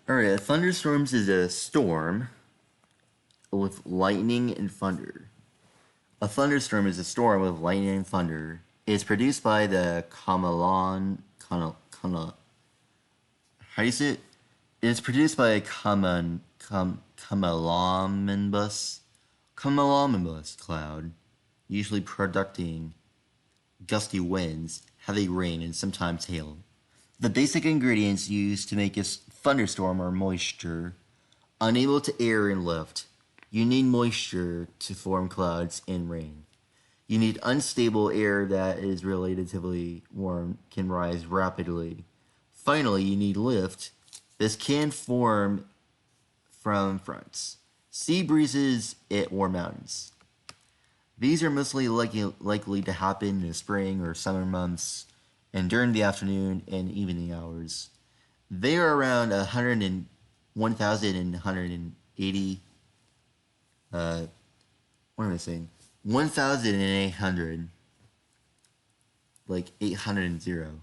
Alright, a thunderstorms is a storm with lightning and thunder. A thunderstorm is a storm with lightning and thunder. It is produced by the how do you say it? It is produced by a cumulonimbus cloud, usually producing gusty winds, heavy rain, and sometimes hail. The basic ingredients used to make a thunderstorm are moisture, unable to air and lift. You need moisture to form clouds and rain. You need unstable air that is relatively warm, can rise rapidly. Finally, you need lift. This can form from fronts, sea breezes, or mountains. These are mostly likely to happen in the spring or summer months and during the afternoon and evening hours. They are around 1,180. What am I saying? 1,800. Like 800.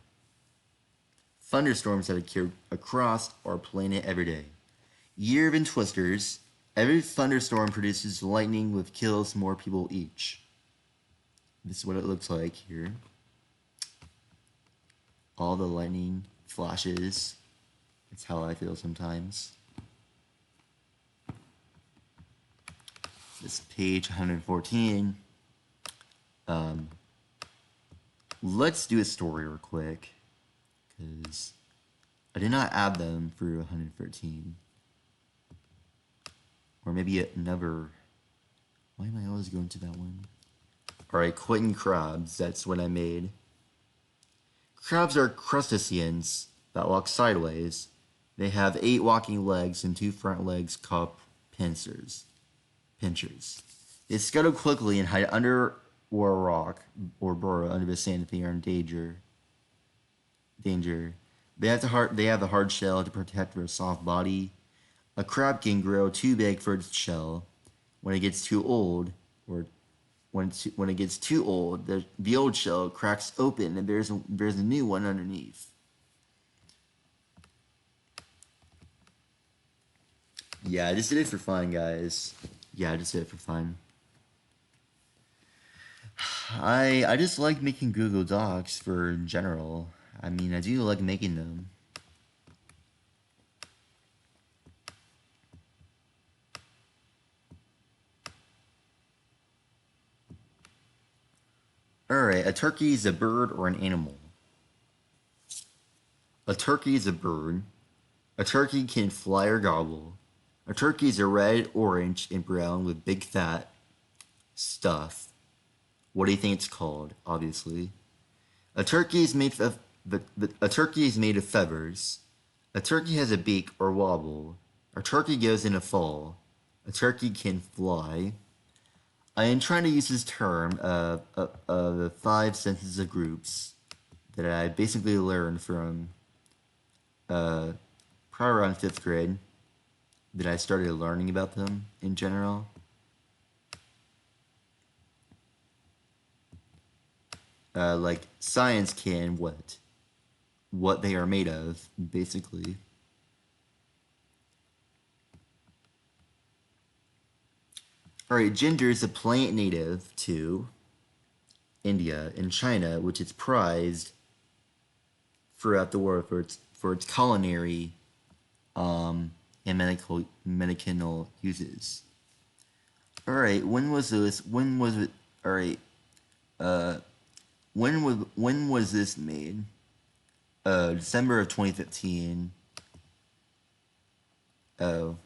Thunderstorms that occur across our planet every day. Year of twisters. Every thunderstorm produces lightning which kills more people each. This is what it looks like here. All the lightning flashes. It's how I feel sometimes. This page 114. Let's do a story real quick, because I did not add them for 113. Or maybe it never. Why am I always going to that one? Alright, quitting crabs. That's what I made. Crabs are crustaceans that walk sideways. They have 8 walking legs and 2 front legs called pincers. They scuttle quickly and hide under or a rock or burrow under the sand if they are in danger. They have the hard shell to protect their soft body. A crab can grow too big for its shell. When it gets too old, when it gets too old, the old shell cracks open and there's a new one underneath. Yeah, I just did it for fun, guys. Yeah, I just did it for fun. I just like making Google Docs for general. I mean, I do like making them. Alright, a turkey is a bird or an animal. A turkey is a bird. A turkey can fly or gobble. A turkey is a red, orange, and brown with big fat stuff. What do you think it's called? Obviously, a turkey is made of feathers. A turkey has a beak or wobble. A turkey goes in a fall. A turkey can fly. I am trying to use this term of the 5 senses of groups that I basically learned from probably around 5th grade, that I started learning about them in general. Like science can what they are made of, basically. Alright, ginger is a plant native to India and China, which is prized throughout the world for its culinary and medicinal uses. Alright, when was this? When was it? Alright, when was this made? December of 2015. Oh,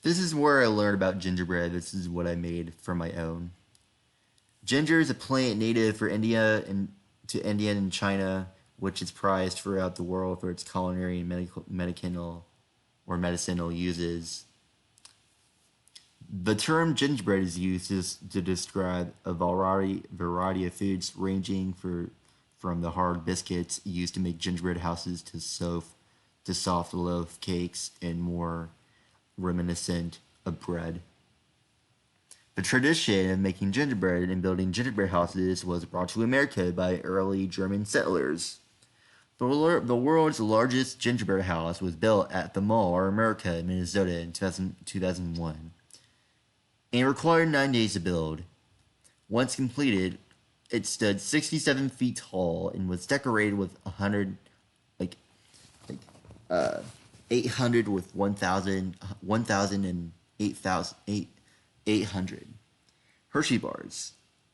this is where I learned about gingerbread. This is what I made for my own. Ginger is a plant native for India and to India and China, which is prized throughout the world for its culinary and medicinal uses. The term gingerbread is used to describe a variety of foods ranging from the hard biscuits used to make gingerbread houses to soft loaf cakes and more reminiscent of bread. The tradition of making gingerbread and building gingerbread houses was brought to America by early German settlers. The world's largest gingerbread house was built at the Mall of America in Minnesota in 2001 and required 9 days to build. Once completed, it stood 67 feet tall and was decorated with 100, like, like, uh, 800 with 1,000 and 800 Hershey bars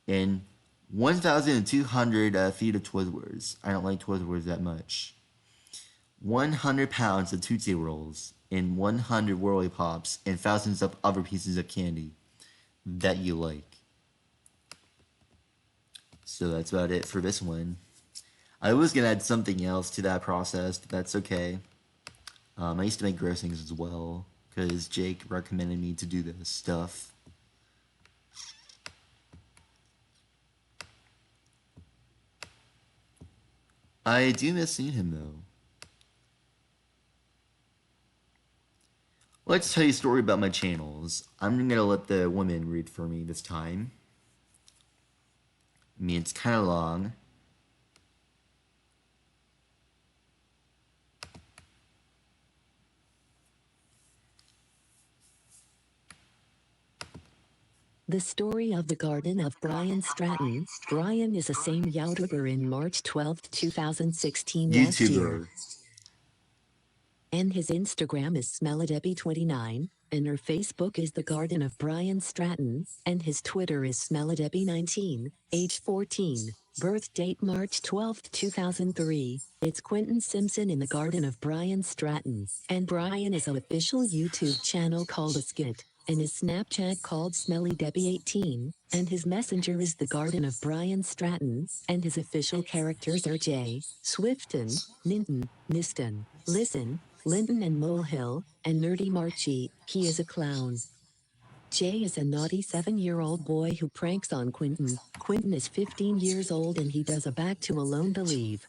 and 1,200 feet of Twizzlers. I don't like Twizzlers that much. 100 pounds of Tootsie Rolls and 100 Whirly Pops and thousands of other pieces of candy that you like. So that's about it for this one. I was gonna add something else to that process, but that's okay. I used to make grossings as well because Jake recommended me to do this stuff. I do miss seeing him though. Let's tell you a story about my channels. I'm gonna let the women read for me this time. I mean, it's kind of long. The story of the Garden of Brian Stratton. Brian is a same YouTuber in March 12, 2016 last year. And his Instagram is SmellyDebbie29, and her Facebook is The Garden of Brian Stratton, and his Twitter is SmellyDebbie19, age 14, birth date March 12, 2003. It's Quentin Simpson in The Garden of Brian Stratton, and Brian is an official YouTube channel called A Skit, and his Snapchat called SmellyDebbie18, and his messenger is The Garden of Brian Stratton, and his official characters are Jay, Swifton, Ninton, Niston, Listen, Linton and Molehill, and Nerdy Marchie. He is a clown. Jay is a naughty 7-year-old boy who pranks on Quentin. Quentin is 15 years old and he does a back to alone believe.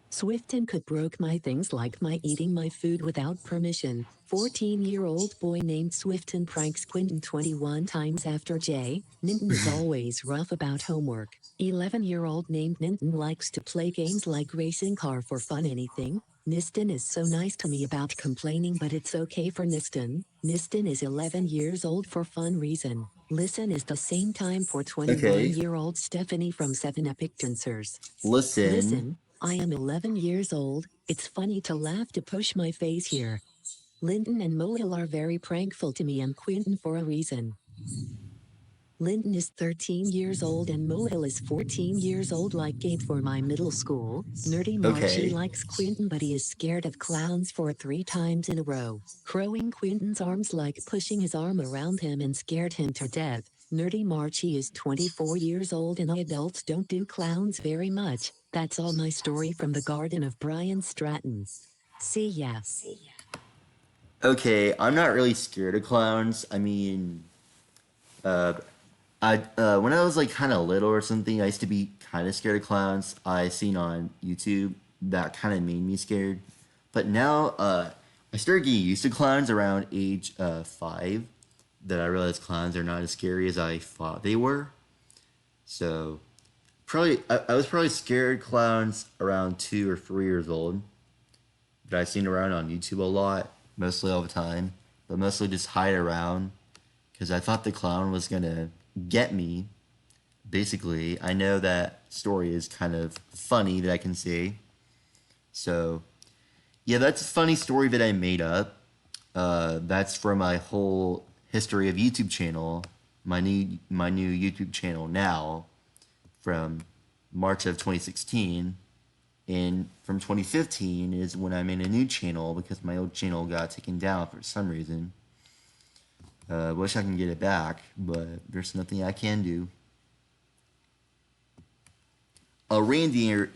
Swifton could broke my things like my eating my food without permission. 14-year-old boy named Swifton pranks Quentin 21 times after Jay. Ninton is always rough about homework. 11-year-old named Ninton likes to play games like racing car for fun anything. Niston is so nice to me about complaining but it's okay for Niston. Niston is 11 years old for fun reason. Listen is the same time for 21-year-old Stephanie from 7 Epic Dancers. Listen. I am 11 years old, it's funny to laugh to push my face here. Linton and Molehill are very prankful to me and Quentin for a reason. Linton is 13 years old and Molehill is 14 years old like Gabe for my middle school. Nerdy Marchie likes Quentin but he is scared of clowns for 3 times in a row. Crowing Quentin's arms like pushing his arm around him and scared him to death. Nerdy Marchie is 24 years old and adults don't do clowns very much. That's all my story from the Garden of Brian Stratton. See ya. Okay, I'm not really scared of clowns. I mean, when I was like kind of little or something, I used to be kind of scared of clowns. I seen on YouTube that kind of made me scared. But now, I started getting used to clowns around age 5. That I realized clowns are not as scary as I thought they were. So, I was probably scared of clowns around 2 or 3 years old. But I've seen around on YouTube a lot, mostly all the time, but mostly just hide around because I thought the clown was gonna get me. Basically, I know that story is kind of funny that I can say. So, yeah, that's a funny story that I made up. That's from my whole history of YouTube channel, my new YouTube channel now, from March of 2016, and from 2015 is when I made a new channel because my old channel got taken down for some reason. Wish I can get it back, but there's nothing I can do. A reindeer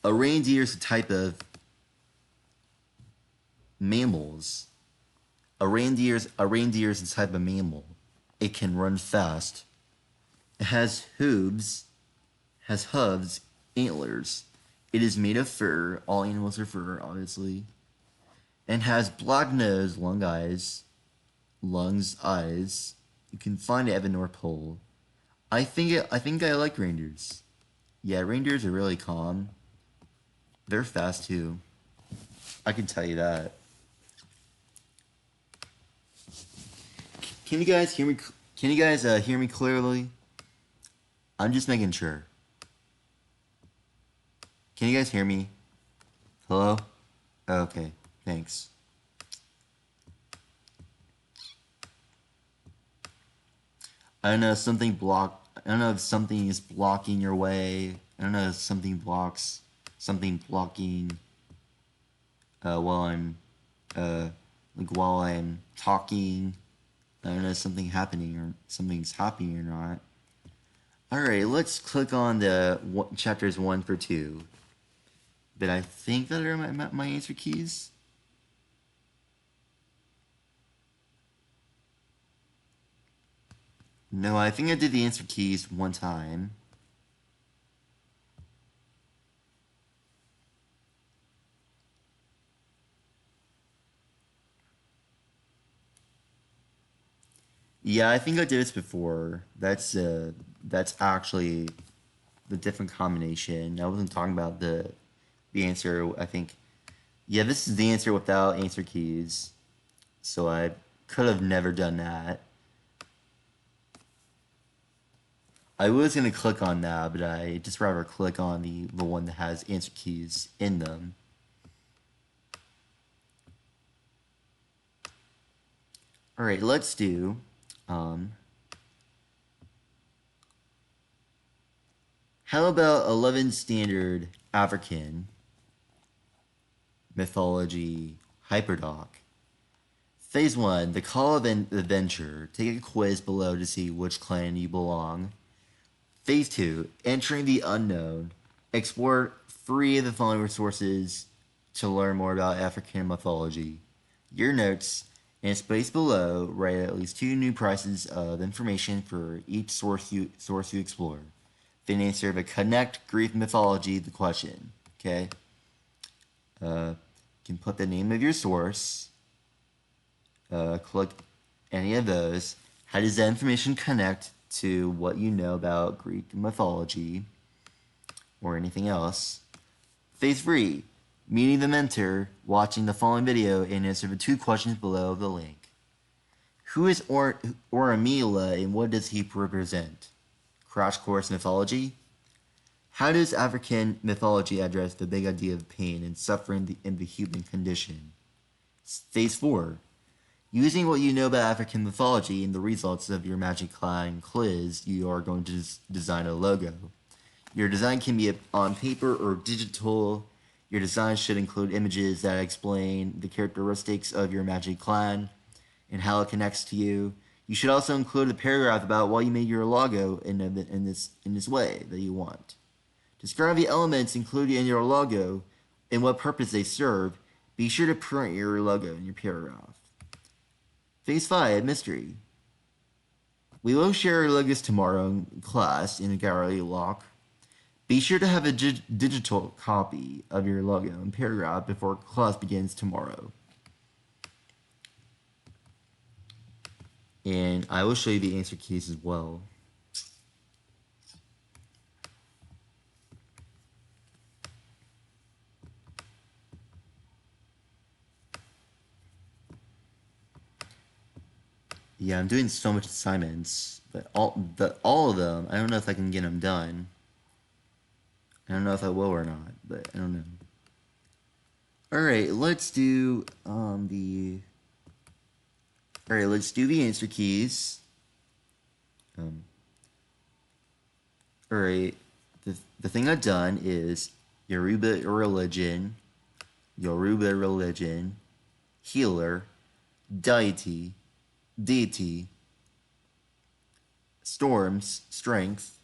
is a type of mammals. A reindeer is a type of mammal. It can run fast. It has hooves, antlers. It is made of fur. All animals are fur, obviously. And has black nose, eyes. You can find it at the North Pole. I think I like reindeers. Yeah, reindeers are really calm. They're fast too. I can tell you that. Can you guys hear me? Can you guys hear me clearly? I'm just making sure. Can you guys hear me? Hello? Okay, thanks. I don't know if something I don't know if something is blocking your way. I don't know if something blocking while I'm while I'm talking. I don't know if something's happening or not. All right, let's click on the chapters 1 for 2. But I think that are my answer keys. No, I think I did the answer keys one time. Yeah, I think I did this before. That's actually the different combination. I wasn't talking about the answer. I think, yeah, this is the answer without answer keys. So I could have never done that. I was gonna click on that, but I just rather click on the one that has answer keys in them. All right, let's do. How about 11 standard African mythology hyperdoc? Phase 1, the call of adventure. Take a quiz below to see which clan you belong. Phase 2, entering the unknown. Explore 3 of the following resources to learn more about African mythology. Your notes, and space below, write at least 2 new prices of information for each source you explore. Then answer the connect Greek mythology the question. Okay? You can put the name of your source. Click any of those. How does that information connect to what you know about Greek mythology or anything else? Phase 3, meeting the mentor, watching the following video, and answer the 2 questions below the link. Who is Oramila and what does he represent? Crash course mythology. How does African mythology address the big idea of pain and suffering in the human condition? Phase 4, using what you know about African mythology and the results of your Magic Clan quiz, you are going to design a logo. Your design can be on paper or digital. Your design should include images that explain the characteristics of your Magic Clan and how it connects to you. You should also include a paragraph about why you made your logo in this way that you want. Describe the elements included in your logo and what purpose they serve. Be sure to print your logo in your paragraph. Phase 5, mystery. We will share our logos tomorrow in class in a gallery lock. Be sure to have a digital copy of your logo and paragraph before class begins tomorrow. And I will show you the answer keys as well. Yeah, I'm doing so much assignments, but all of them, I don't know if I can get them done. I don't know if I will or not, but I don't know. All right, let's do the. All right, let's do the answer keys. All right, the thing I've done is Yoruba religion, healer, deity, storms, strength,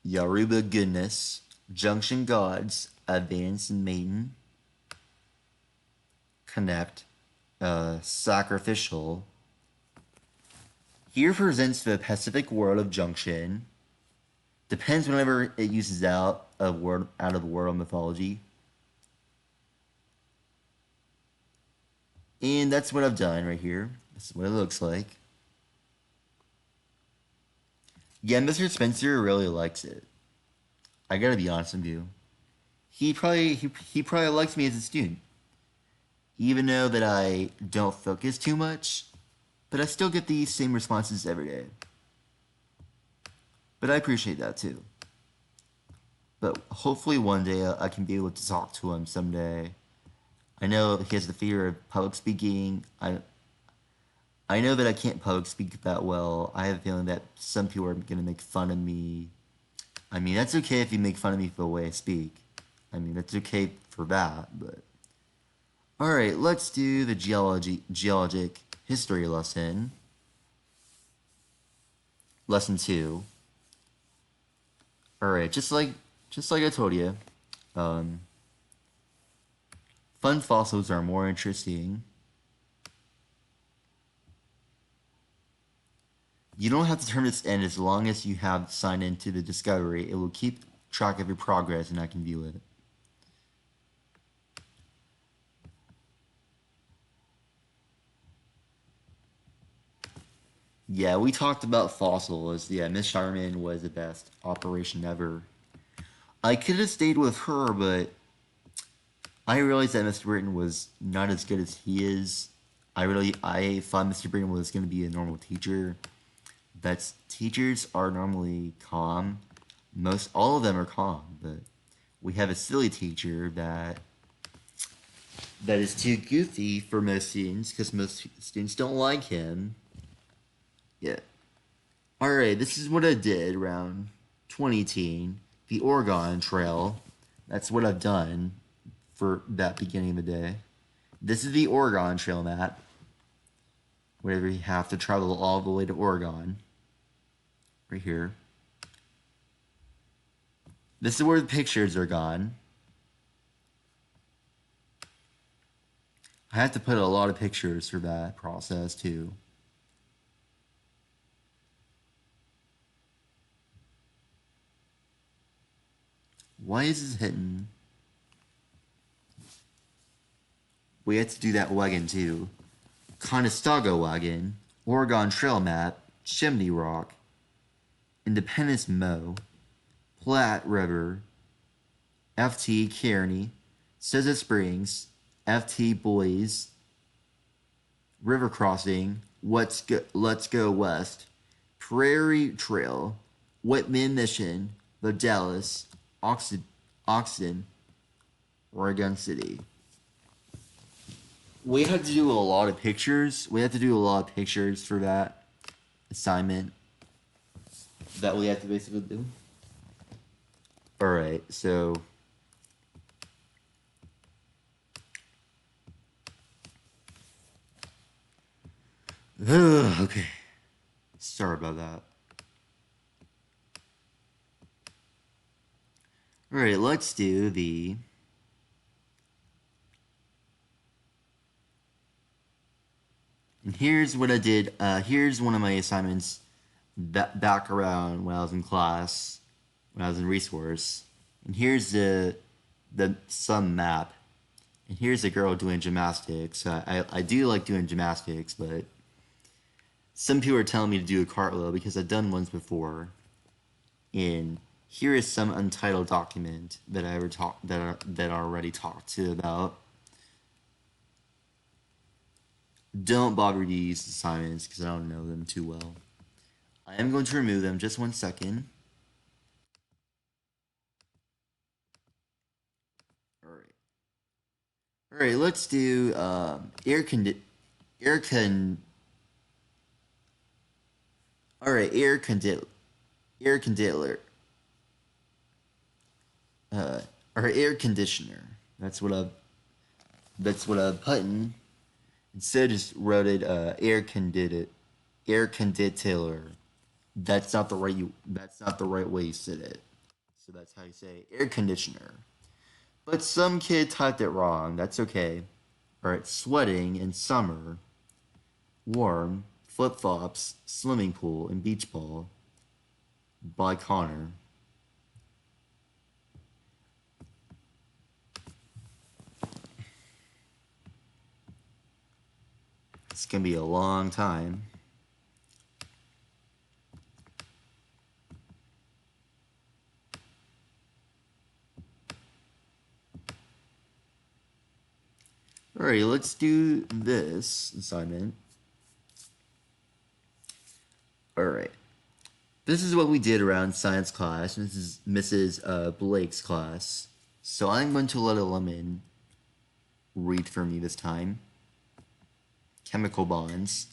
Yoruba goodness, junction gods, advance and maiden, connect, sacrificial. Here presents the Pacific world of junction. Depends whenever it uses out of world mythology. And that's what I've done right here. This is what it looks like. Yeah, Mr. Spencer really likes it. I gotta be honest with you. he probably likes me as a student, even though that I don't focus too much. But I still get these same responses every day. But I appreciate that too. But hopefully one day I can be able to talk to him someday. I know he has the fear of public speaking. I know that I can't public speak that well. I have a feeling that some people are gonna make fun of me. I mean, that's okay if you make fun of me for the way I speak. I mean, that's okay for that, but... Alright, let's do the geologic history lesson. Lesson 2. Alright, just like I told you, um, fun fossils are more interesting. You don't have to turn this in as long as you have signed into the discovery. It will keep track of your progress and I can view it. Yeah, we talked about fossils. Yeah, Miss Sharman was the best operation ever. I could have stayed with her, but I realized that Mr. Britton was not as good as he is. I thought Mr. Britton was going to be a normal teacher. Teachers are normally calm. All of them are calm, but we have a silly teacher that is too goofy for most students because most students don't like him. Yeah. Alright, this is what I did around 2018. The Oregon Trail. That's what I've done for that beginning of the day. This is the Oregon Trail map. Whenever you have to travel all the way to Oregon. Right here. This is where the pictures are gone. I have to put a lot of pictures for that process too. Why is this hitting? We had to do that wagon too. Conestoga wagon, Oregon Trail map, Chimney Rock, Independence Mo, Platte River, FT Kearney, Scissor Springs, FT Boys, River Crossing, Let's Go West, Prairie Trail, Whitman Mission, The Dallas, Oxton, Oregon City. We had to do a lot of pictures. We had to do a lot of pictures for that assignment that we had to basically do. Alright, so... okay. Sorry about that. Alright, let's do the... And here's what I did. Here's one of my assignments back around when I was in class, when I was in resource. And here's the some map. And here's a girl doing gymnastics. I do like doing gymnastics, but some people are telling me to do a cartwheel because I've done ones before. And here is some untitled document that I already talked to about. Don't bother these assignments because I don't know them too well. I am going to remove them. Just 1 second. Alright, let's do air conditioner. Or air conditioner. That's what I'm putting. Instead, just wrote it air conditioner. That's not the right way you said it. So that's how you say air conditioner. But some kid typed it wrong. That's okay. Alright, sweating in summer. Warm. Flip-flops. Swimming pool and beach ball. By Connor. It's gonna be a long time. Alright, let's do this assignment. Alright. This is what we did around science class. This is Mrs. Blake's class. So I'm going to let a lemon read for me this time. Chemical bonds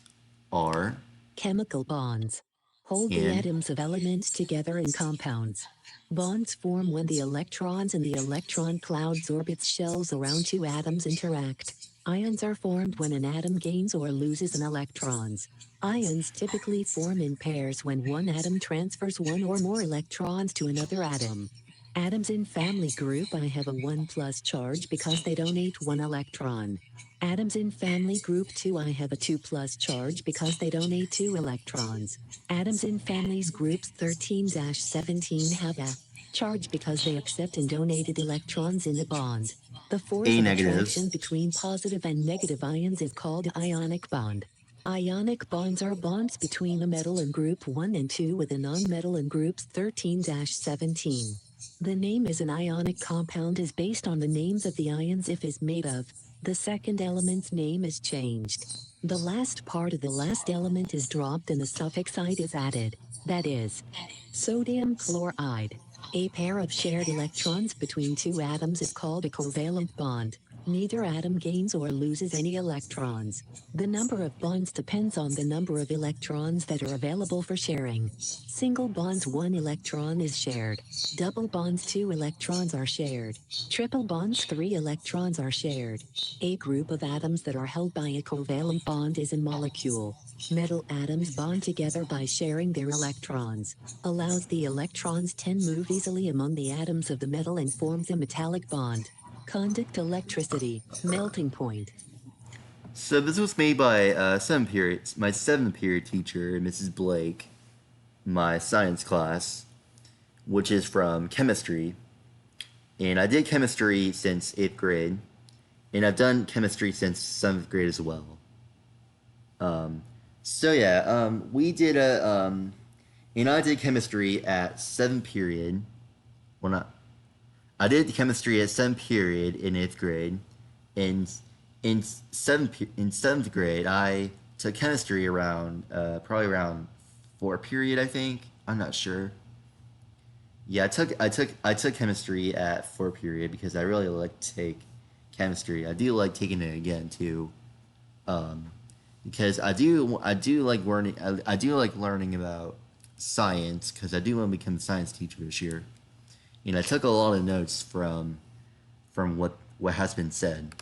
are Chemical bonds hold the and atoms of elements together in compounds. Bonds form when the electrons in the electron cloud's orbits shells around two atoms interact. Ions are formed when an atom gains or loses an electrons. Ions typically form in pairs when one atom transfers one or more electrons to another atom. Atoms in family group I have a 1 plus charge because they donate one electron. Atoms in family group 2 I have a 2 plus charge because they donate 2 electrons. Atoms in families groups 13-17 have a charge because they accept and donated electrons in the bond. The force A of negative. attraction between positive and negative ions is called ionic bond. Ionic bonds are bonds between a metal in group 1 and 2 with a nonmetal in groups 13-17. The name is an ionic compound is based on the names of the ions if is made of. The second element's name is changed. The last part of the last element is dropped and the suffix "ide" is added. That is, sodium chloride. A pair of shared electrons between two atoms is called a covalent bond. Neither atom gains or loses any electrons. The number of bonds depends on the number of electrons that are available for sharing. Single bonds 1 electron is shared. Double bonds 2 electrons are shared. Triple bonds 3 electrons are shared. A group of atoms that are held by a covalent bond is a molecule. Metal atoms bond together by sharing their electrons. Allows the electrons to move easily among the atoms of the metal and forms a metallic bond. Conduct electricity, melting point. So this was made by my 7th period teacher, Mrs. Blake, my science class, which is from chemistry. And I did chemistry since 8th grade, and I've done chemistry since 7th grade as well. We did and I did chemistry at 7th period. Well, not. I did chemistry at 7th period in 8th grade, and in 7th grade I took chemistry around probably around 4th period, I think. I'm not sure. Yeah, I took chemistry at 4th period because I really like to take chemistry. I do like taking it again too, because I do like learning. I do like learning about science because I do want to become a science teacher this year. And I took a lot of notes from what has been said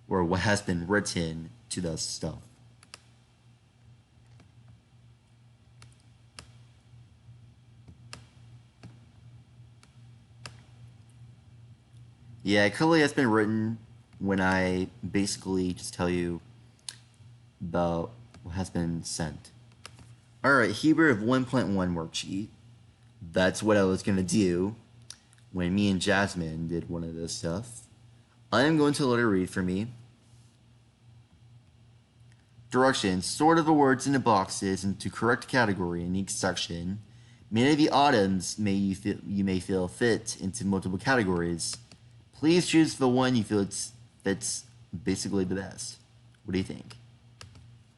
or what has been written to the stuff. Yeah, it clearly has been written when I basically just tell you about what has been sent. Alright, Heber of 1.1 worksheet. That's what I was going to do when me and Jasmine did one of this stuff. I am going to let her read for me. Directions. Sort of the words into boxes into correct category in each section. Many of the items you may feel fit into multiple categories. Please choose the one you feel fits basically the best. What do you think?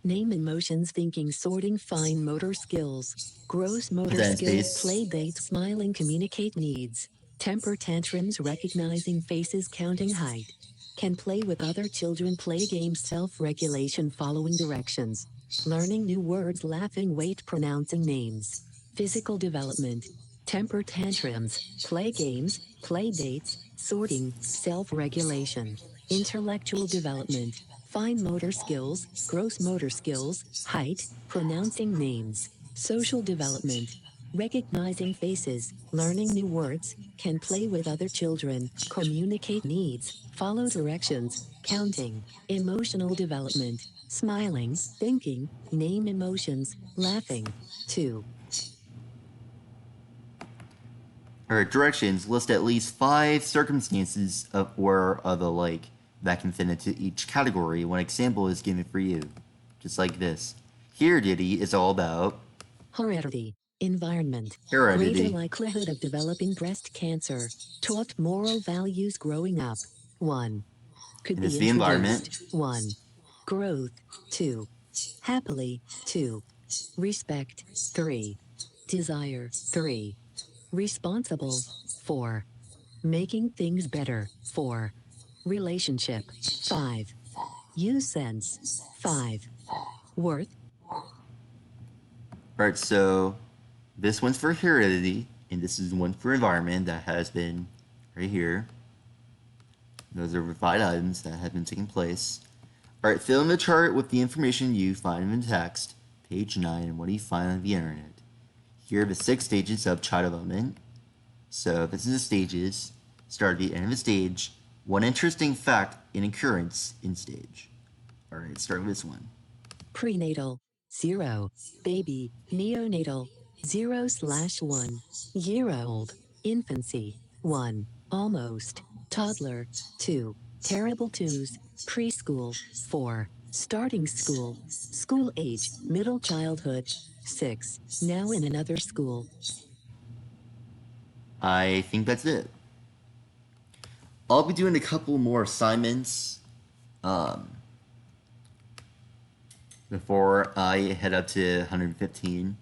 Name emotions, thinking, sorting, fine motor skills. Gross motor Then skills, space. play dates, smiling, communicate needs. Temper tantrums, recognizing faces, counting height. Can play with other children, play games, self-regulation, following directions. Learning new words, laughing, weight, pronouncing names. Physical development. Temper tantrums, play games, play dates, sorting, self-regulation. Intellectual development. Fine motor skills, gross motor skills, height, pronouncing names. Social development. Recognizing faces, learning new words, can play with other children, communicate needs, follow directions, counting. Emotional development. Smiling, thinking, name emotions, laughing. 2. Alright, directions. List at least 5 circumstances of or of the like that can fit into each category. One example is given for you. Just like this. Heredity is all about Heredity. Environment. heredity. Greater likelihood of developing breast cancer. Taught moral values growing up. 1. Could And this be is the environment. introduced. 1. Growth. 2. Happily. 2. Respect. 3. Desire. 3. Responsible. 4. Making things better. 4. Relationship. 5. Use sense. 5. Worth. Alright, so this one's for heredity, and this is one for environment that has been right here. Those are 5 items that have been taking place. Alright, fill in the chart with the information you find in the text. Page 9, and what do you find on the internet? Here are the 6 stages of child development. So this is the stages. Start at the end of the stage. One interesting fact in occurrence in stage. Alright, start with this one. Prenatal. 0. Baby. Neonatal. 0/1. Year-old. Infancy. 1. Almost. Toddler. 2. Terrible twos. Preschool. 4. Starting school. School age. Middle childhood. 6. Now in another school. I think that's it. I'll be doing a couple more assignments before I head up to 115.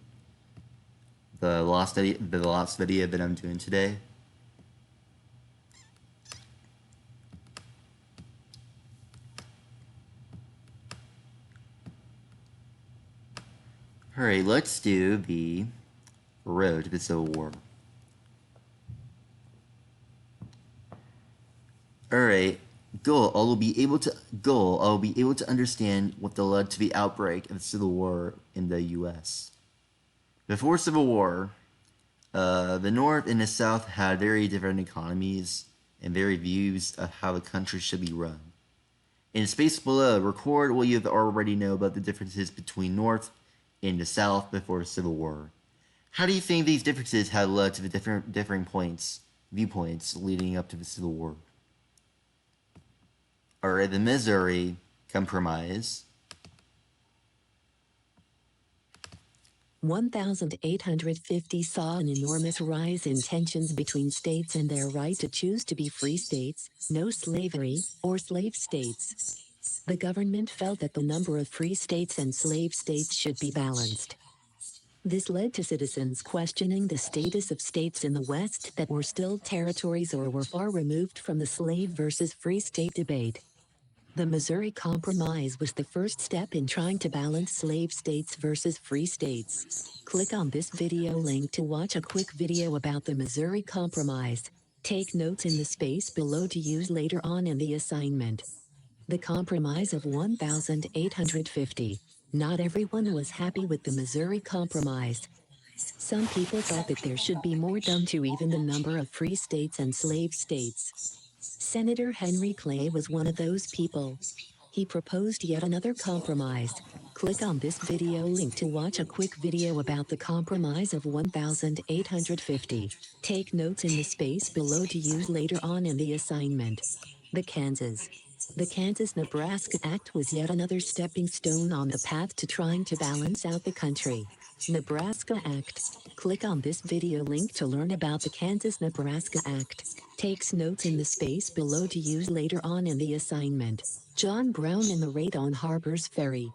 The last video that I'm doing today. Alright, let's do the road to the Civil War. Alright, goal, I will be able to understand what led to the outbreak of the Civil War in the US. Before Civil War, the North and the South had very different economies and varied views of how the country should be run. In the space below, record what you already know about the differences between North and the South before the Civil War. How do you think these differences had led to the differing viewpoints leading up to the Civil War? Alright, the Missouri Compromise. 1850 saw an enormous rise in tensions between states and their right to choose to be free states, no slavery, or slave states. The government felt that the number of free states and slave states should be balanced. This led to citizens questioning the status of states in the West that were still territories or were far removed from the slave versus free state debate. The Missouri Compromise was the first step in trying to balance slave states versus free states. Click on this video link to watch a quick video about the Missouri Compromise. Take notes in the space below to use later on in the assignment. The Compromise of 1850. Not everyone was happy with the Missouri Compromise. Some people thought that there should be more done to even the number of free states and slave states. Senator Henry Clay was one of those people. He proposed yet another compromise. Click on this video link to watch a quick video about the Compromise of 1850. Take notes in the space below to use later on in the assignment. The Kansas-Nebraska Act was yet another stepping stone on the path to trying to balance out the country. Nebraska Act. Click on this video link to learn about the Kansas-Nebraska Act. Takes notes in the space below to use later on in the assignment. John Brown and the Raid on Harper's Ferry.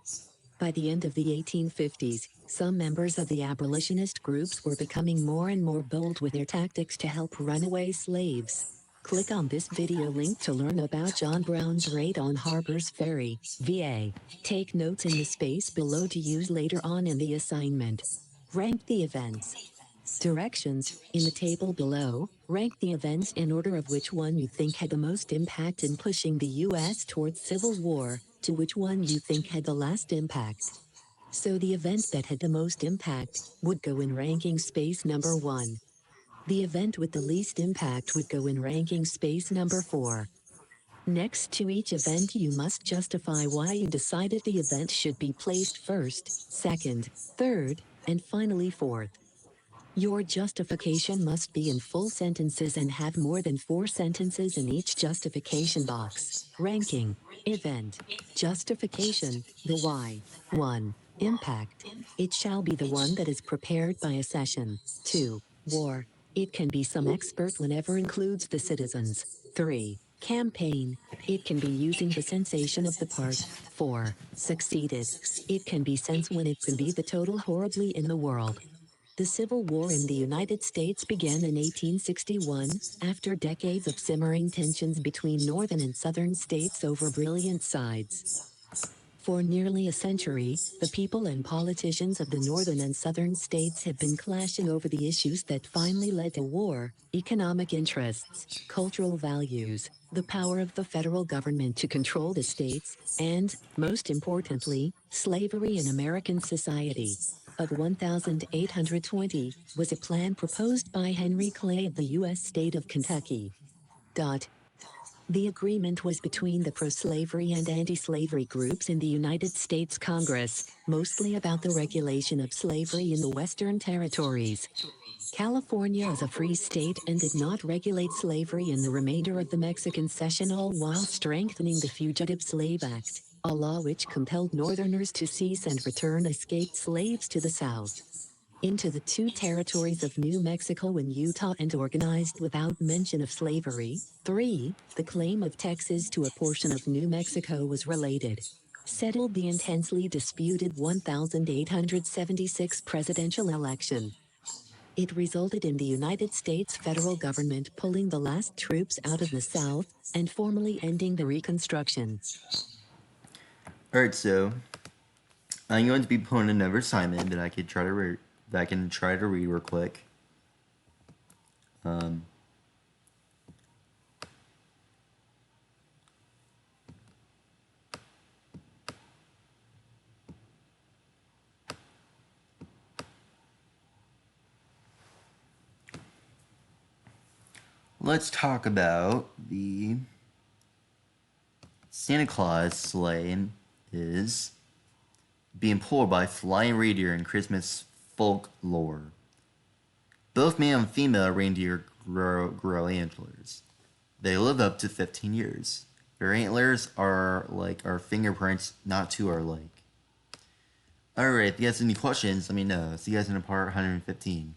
By the end of the 1850s, some members of the abolitionist groups were becoming more and more bold with their tactics to help runaway slaves. Click on this video link to learn about John Brown's raid on Harper's Ferry, VA. Take notes in the space below to use later on in the assignment. Rank the events. Directions. In the table below, rank the events in order of which one you think had the most impact in pushing the U.S. towards civil war, to which one you think had the last impact. So the event that had the most impact would go in ranking space number 1. The event with the least impact would go in ranking space number 4. Next to each event you must justify why you decided the event should be placed first, second, third, and finally fourth. Your justification must be in full sentences and have more than 4 sentences in each justification box. Ranking. Event. Justification. The why. 1. Impact. It shall be the one that is prepared by a session. 2. War. It can be some expert whenever includes the citizens. 3. Campaign. It can be using the sensation of the part. 4. Succeeded. It can be sense when it can be the total horribly in the world. The Civil War in the United States began in 1861, after decades of simmering tensions between northern and southern states over brilliant sides. For nearly a century, the people and politicians of the northern and southern states have been clashing over the issues that finally led to war: economic interests, cultural values, the power of the federal government to control the states, and, most importantly, slavery in American society. Of 1820 was a plan proposed by Henry Clay of the U.S. state of Kentucky. The agreement was between the pro-slavery and anti-slavery groups in the United States Congress, mostly about the regulation of slavery in the Western territories. California is a free state and did not regulate slavery in the remainder of the Mexican cession, all while strengthening the Fugitive Slave Act, a law which compelled Northerners to seize and return escaped slaves to the South into the two territories of New Mexico and Utah, and organized without mention of slavery. 3. The claim of Texas to a portion of New Mexico was related. Settled the intensely disputed 1876 presidential election. It resulted in the United States federal government pulling the last troops out of the South and formally ending the Reconstruction. Alright, so I'm going to be pulling another assignment that I can try to read real quick. Let's talk about the Santa Claus sleigh is being pulled by flying reindeer in Christmas folklore. Both male and female reindeer grow antlers. They live up to 15 years. Their antlers are like our fingerprints, not two are like. Alright, if you guys have any questions, let me know. See you guys in part 115.